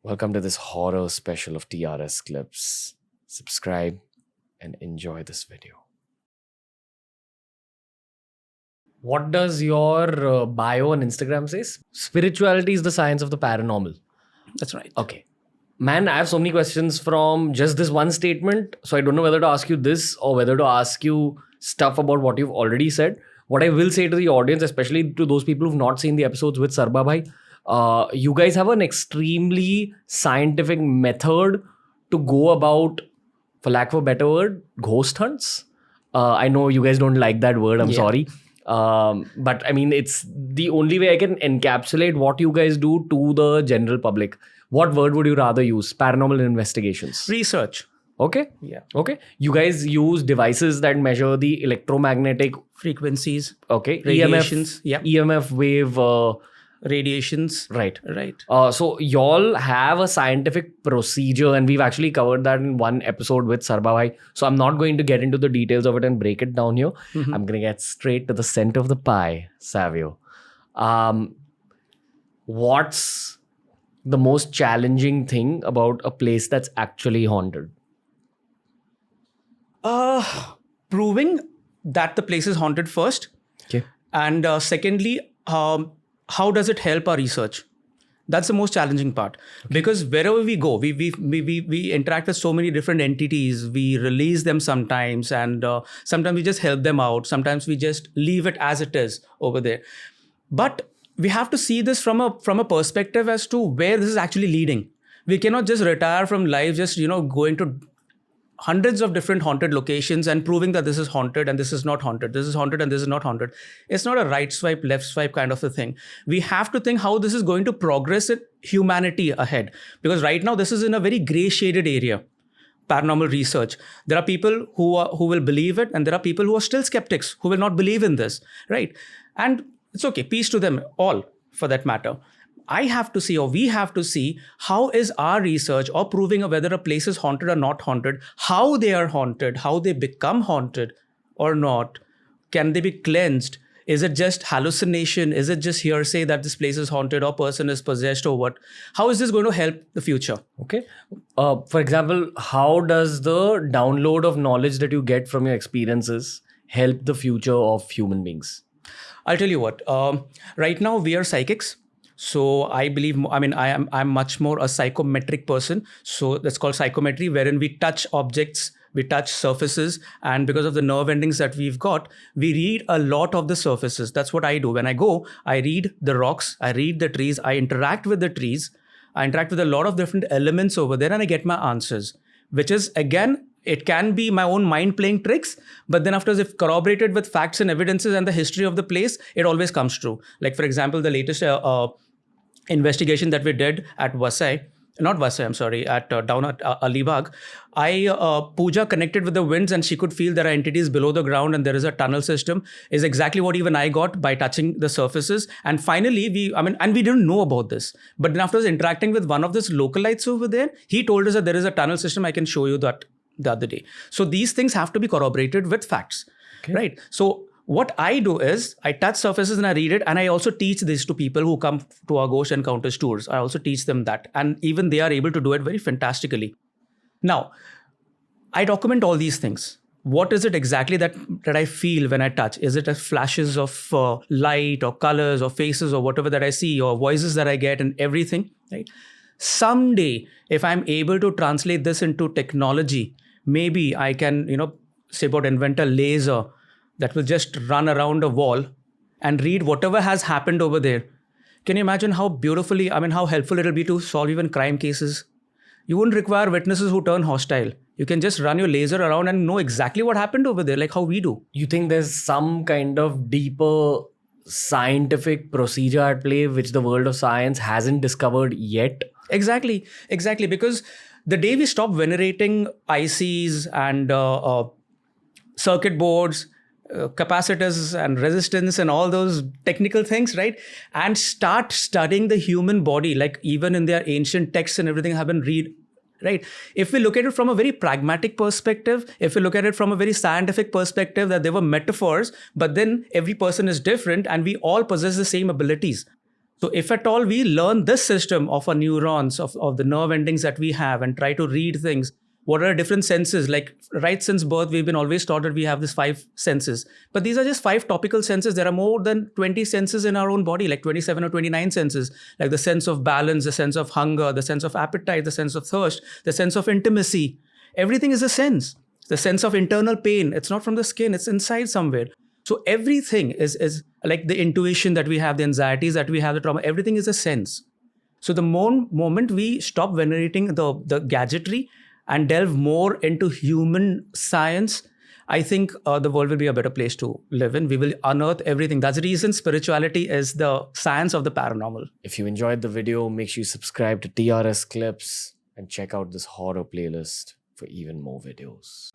Welcome to this horror special of TRS Clips. Subscribe and enjoy this video. What does your bio on Instagram say? Spirituality is the science of the paranormal. That's right. Okay. Man, I have so many questions from just this one statement. So I don't know whether to ask you this or whether to ask you stuff about what you've already said. What I will say to the audience, especially to those people who've not seen the episodes with Sarba Bhai, you guys have an extremely scientific method to go about, for lack of a better word, ghost hunts. I know you guys don't like that word. I'm Yeah. sorry. But I mean, it's the only way I can encapsulate what you guys do to the general public. What word would you rather use? Paranormal investigations. Research. Okay. Yeah. Okay. You guys use devices that measure the electromagnetic, Frequencies, okay, radiations. EMF wave, Radiations. right. Right. So y'all have a scientific procedure, and we've actually covered that in one episode with Sarba Bhai. So I'm not going to get into the details of it and break it down here. Mhm. I'm going to get straight to the center of the pie, Savio. What's the most challenging thing about a place that's actually haunted? Proving that the place is haunted first, Okay. and secondly, how does it help our research? That's the most challenging part, because wherever we go, we interact with so many different entities. We release them sometimes, and sometimes we just help them out. Sometimes we just leave it as it is over there. But we have to see this from a perspective as to where this is actually leading. We cannot just retire from life, just going to hundreds of different haunted locations and proving that this is haunted and this is not haunted, this is haunted and this is not haunted. It's not a right swipe, left swipe kind of a thing. We have to think how this is going to progress it humanity ahead, because right now this is in a very gray shaded area. Paranormal research, there are people who will believe it, and there are people who are still skeptics who will not believe in this, right? And it's okay, peace to them all, for that matter. I have to see, or we have to see, how is our research or proving of whether a place is haunted or not haunted, how they are haunted, how they become haunted or not. Can they be cleansed? Is it just hallucination? Is it just hearsay that this place is haunted or person is possessed or what? How is this going to help the future? Okay. For example, how does the download of knowledge that you get from your experiences help the future of human beings? I'll tell you what. Right now we are psychics. So I believe, I'm much more a psychometric person. So that's called psychometry, wherein we touch objects, we touch surfaces, and because of the nerve endings that we've got, we read a lot of the surfaces. That's what I do. When I go, I read the rocks, I read the trees, I interact with the trees, I interact with a lot of different elements over there, and I get my answers, which is, again, it can be my own mind playing tricks, but then after, if corroborated with facts and evidences and the history of the place, it always comes true. Like, for example, the latest investigation that we did at Vasai, not Vasai, I'm sorry, at down at Alibag, Pooja connected with the winds, and she could feel there are entities below the ground and there is a tunnel system, is exactly what even I got by touching the surfaces. And finally, we didn't know about this. But then after interacting with one of those localites over there, he told us that there is a tunnel system. I can show you that the other day. So these things have to be corroborated with facts, right? So what I do is I touch surfaces and I read it, and I also teach this to people who come to our Ghost Encounters tours. I also teach them that, and even they are able to do it very fantastically. Now, I document all these things. What is it exactly that I feel when I touch? Is it flashes of light or colors or faces or whatever that I see, or voices that I get and everything, right? Someday, if I'm able to translate this into technology, maybe I can, say about invent a laser that will just run around a wall and read whatever has happened over there. Can you imagine how beautifully, how helpful it'll be to solve even crime cases? You wouldn't require witnesses who turn hostile. You can just run your laser around and know exactly what happened over there, like how we do. You think there's some kind of deeper scientific procedure at play which the world of science hasn't discovered yet? Exactly. Because the day we stop venerating ICs and circuit boards, capacitors and resistance and all those technical things, right? And start studying the human body, like even in their ancient texts and everything have been read, right? If we look at it from a very pragmatic perspective, if we look at it from a very scientific perspective, that they were metaphors, but then every person is different and we all possess the same abilities. So if at all we learn this system of our neurons, of the nerve endings that we have, and try to read things, what are different senses? Like right since birth, we've been always taught that we have these 5 senses. But these are just 5 topical senses. There are more than 20 senses in our own body, like 27 or 29 senses, like the sense of balance, the sense of hunger, the sense of appetite, the sense of thirst, the sense of intimacy. Everything is a sense. The sense of internal pain. It's not from the skin, it's inside somewhere. So everything is like the intuition that we have, the anxieties that we have, the trauma, everything is a sense. So the moment we stop venerating the gadgetry and delve more into human science, I think the world will be a better place to live in. We will unearth everything. That's the reason spirituality is the science of the paranormal. If you enjoyed the video, make sure you subscribe to TRS Clips and check out this horror playlist for even more videos.